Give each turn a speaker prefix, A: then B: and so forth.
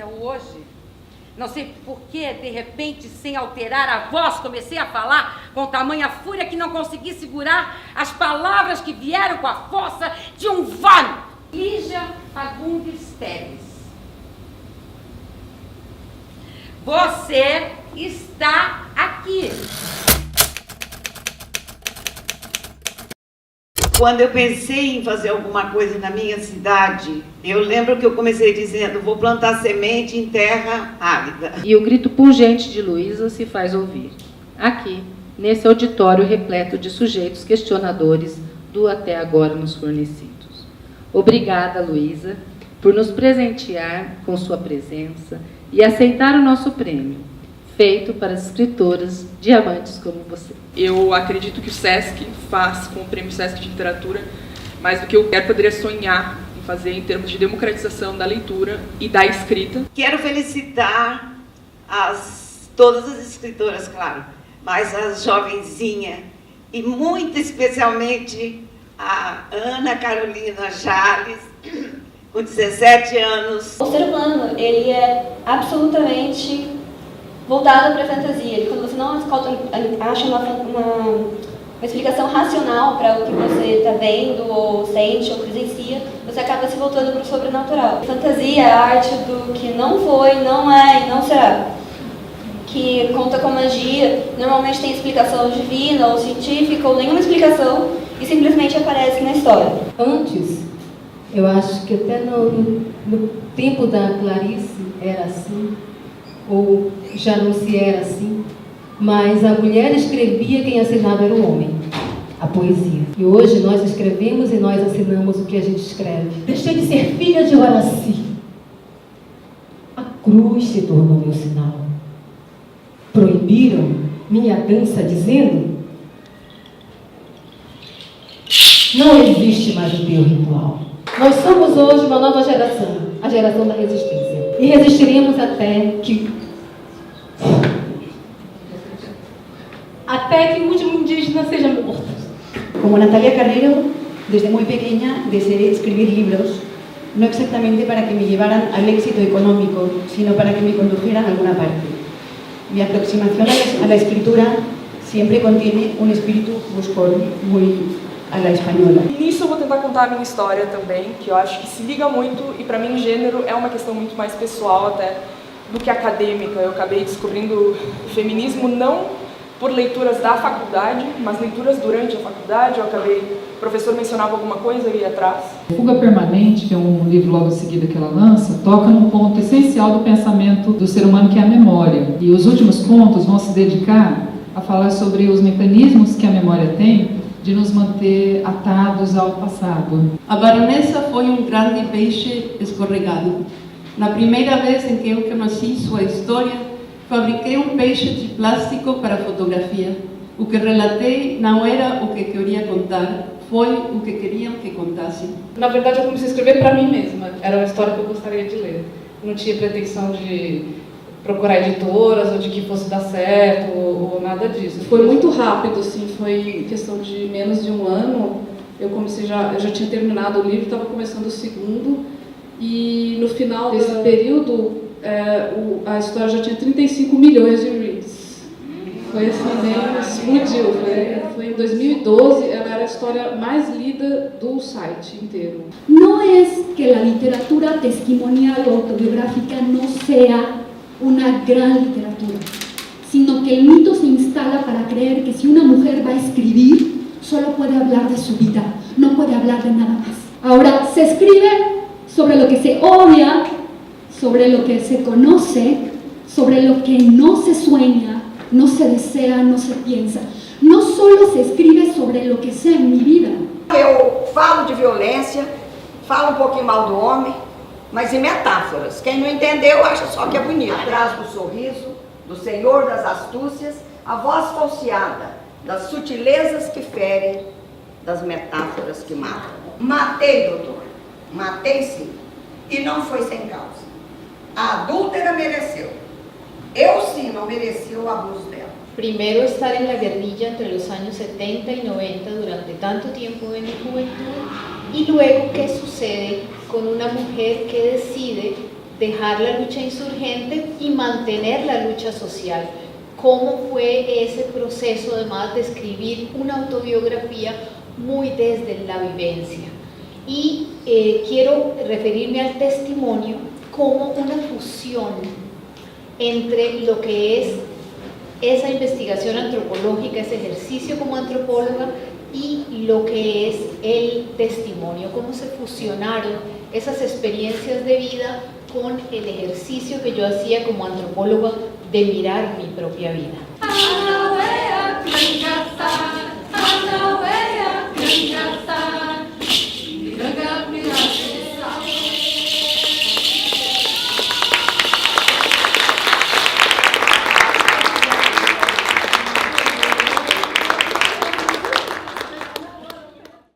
A: Hoje, não sei por que, de repente, sem alterar a voz, comecei a falar com tamanha fúria que não consegui segurar as palavras que vieram com a força de um vano. Lígia Fagundes Teles, você está aqui.
B: Quando eu pensei em fazer alguma coisa na minha cidade, eu lembro que eu comecei dizendo: vou plantar semente em terra árida.
C: E o grito pungente de Luísa se faz ouvir, aqui, nesse auditório repleto de sujeitos questionadores do até agora nos fornecidos. Obrigada, Luísa, por nos presentear com sua presença e aceitar o nosso prêmio, feito para as escritoras diamantes como você.
D: Eu acredito que o SESC faz com o Prêmio SESC de Literatura mais do que eu poderia sonhar em fazer em termos de democratização da leitura e da escrita.
B: Quero felicitar todas as escritoras, claro, mas a jovenzinha e muito especialmente a Ana Carolina Jales, com 17 anos.
E: O ser humano, ele é absolutamente voltado para a fantasia. Quando você não acha uma explicação racional para o que você está vendo, ou sente, ou presencia, você acaba se voltando para o sobrenatural. Fantasia é a arte do que não foi, não é e não será. Que conta com magia, normalmente tem explicação divina ou científica, ou nenhuma explicação, e simplesmente aparece na história.
F: Antes, eu acho que até no tempo da Clarice era assim, ou já não se era assim, mas a mulher escrevia, quem assinava era o homem, a poesia. E hoje nós escrevemos e nós assinamos o que a gente escreve. Deixei de ser filha de Horaci. A cruz se tornou meu sinal. Proibiram minha dança dizendo: não existe mais o teu ritual. Nós somos hoje uma nova geração, a geração da resistência. E resistiremos até que o último indígena seja morto.
G: Como Natalia Carrero, desde muy pequeña deseé escribir libros, no exactamente para que me llevaran al éxito económico, sino para que me condujeran a alguna parte. Mi aproximación a la escritura siempre contiene un espíritu buscón muy a la española.
D: E nisso eu vou tentar contar a minha história também, que eu acho que se liga muito, e para mim gênero é uma questão muito mais pessoal até do que acadêmica. Eu acabei descobrindo feminismo não por leituras da faculdade, mas leituras durante a faculdade. O professor mencionava alguma coisa, eu ia atrás.
H: Fuga Permanente, que é um livro logo em seguida que ela lança, toca num ponto essencial do pensamento do ser humano, que é a memória. E os últimos contos vão se dedicar a falar sobre os mecanismos que a memória tem de nos manter atados ao passado.
I: A baronesa foi um grande peixe escorregado. Na primeira vez em que eu conheci sua história, fabriquei um peixe de plástico para fotografia. O que relatei não era o que queria contar, foi o que queriam que contasse.
J: Na verdade, eu comecei a escrever para mim mesma. Era uma história que eu gostaria de ler. Não tinha pretensão de procurar editoras ou de que fosse dar certo ou nada disso. Foi muito rápido, assim, foi questão de menos de um ano. Eu já tinha terminado o livro, estava começando o segundo, e no final desse período a história já tinha 35 milhões de reads. Foi assim, bem, explodiu. Foi em 2012, ela era a história mais lida do site inteiro.
K: Não é que a literatura testimonial ou autobiográfica não seja una gran literatura, sino que el mito se instala para creer que si una mujer va a escribir, solo puede hablar de su vida, no puede hablar de nada más. Ahora, se escribe sobre lo que se odia, sobre lo que se conoce, sobre lo que no se sueña, no se desea, no se piensa. No solo se escribe sobre lo que sea en mi vida.
L: Eu falo de violência, falo um pouquinho mal do homem, mas em metáforas. Quem não entendeu acha só que é bonito. Atrás do sorriso, do senhor das astúcias, a voz falseada, das sutilezas que ferem, das metáforas que matam. Matei, doutor. Matei sim. E não foi sem causa. A adúltera mereceu. Eu sim não mereci o abuso dela.
M: Primero estar en la guerrilla entre los años 70 y 90 durante tanto tiempo de mi juventud, y luego qué sucede con una mujer que decide dejar la lucha insurgente y mantener la lucha social. ¿Cómo fue ese proceso, además de escribir una autobiografía muy desde la vivencia? Y quiero referirme al testimonio como una fusión entre lo que es esa investigación antropológica, ese ejercicio como antropóloga, y lo que es el testimonio, cómo se fusionaron esas experiencias de vida con el ejercicio que yo hacía como antropóloga de mirar mi propia vida.